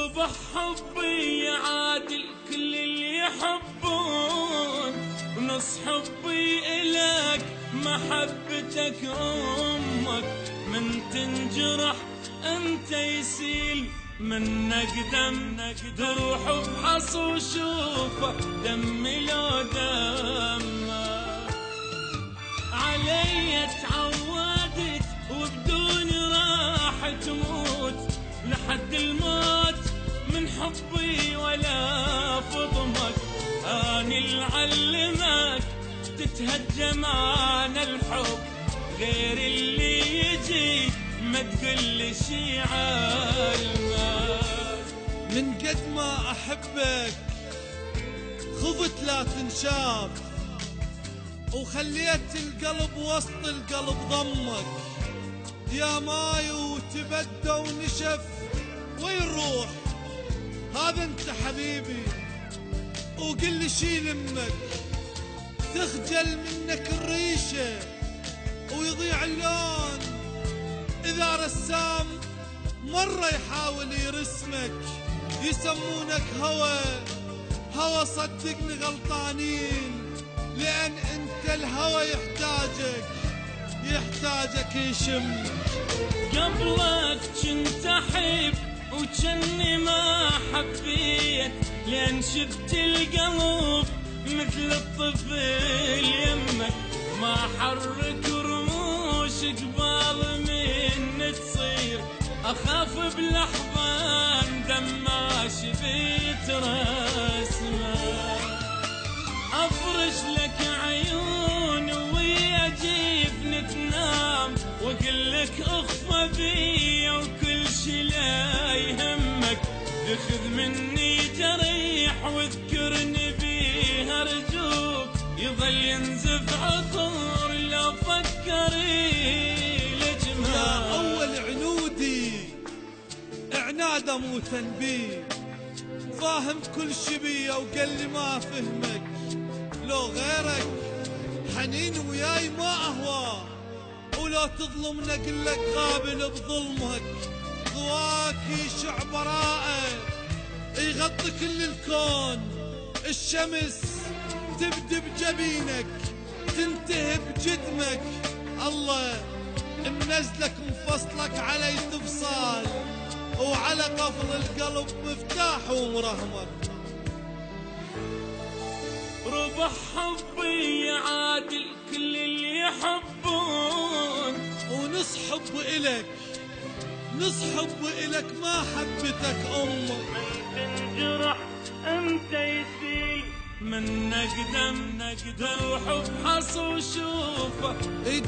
ربح حبي يعادل كل اللي يحبون، ونص حبي إلك محبتك أمك. من تنجرح أنت يسيل منك دم، تروح بحص وشوفه دمي لو دمك. علي تعودت وبدون راح تموت لحد الموت من حبي ولا فضمك. اني اللي علمك تتهجم عن الحب، غير اللي يجي ما تقول شي علمك. من قد ما احبك خفت لا تنشاف، وخليت القلب وسط القلب ضمك. يا ماي وتبدى ونشف وين نروح؟ هذا انت حبيبي وقل لي شي لمك. تخجل منك الريشة ويضيع اللون إذا رسام مرة يحاول يرسمك. يسمونك هوى هوى، صدقني غلطانين، لأن انت الهوى يحتاجك يشم. قبلك كنت أحب وجني ما حبيت، لأن شفت القلب مثل الطفل يمك. ما حرك رموش قبال من تصير، أخاف بلحظة دماش بيت رسمك. أفرش لك عيون ويا جيفني تنام، وأقول لك اخفى بي وكل شي لا يهمك. اخذ مني جريح واذكرني بيه أرجوك، يظل ينزف عطر لو فكري لجمال. يا أول عنودي عناد مو تنبيه، فاهم كل شي بيا وقال لي ما فهمك. لو غيرك حنين وياي ما أهواه، ولو تظلمنا قل لك قابل بظلمك. ضواك يشع براءة يغطي كل الكون، الشمس تبدي بجبينك تنتهي بجدمك. الله منزلك مفصلك علي تفصال، وعلى قفل القلب مفتاح ومرهمك. ربح حبي يعادل كل اللي يحبون، ونصحب إلك ما حبتك أمك. من تنجرح أنت يسيل منك دم، تروح بحص وشوفه.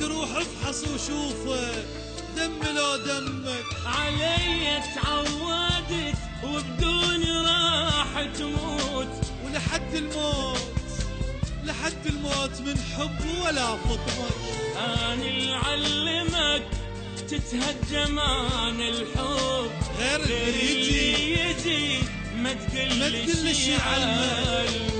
تروح بحص وشوفه دم لو دمك. علي تعودت وبدون راح تموت، ولحد الموت من حب ولا فطمك. اني اللي علمك تتهجم عن الحب، غير اللي يجي ما تقول شي علمك.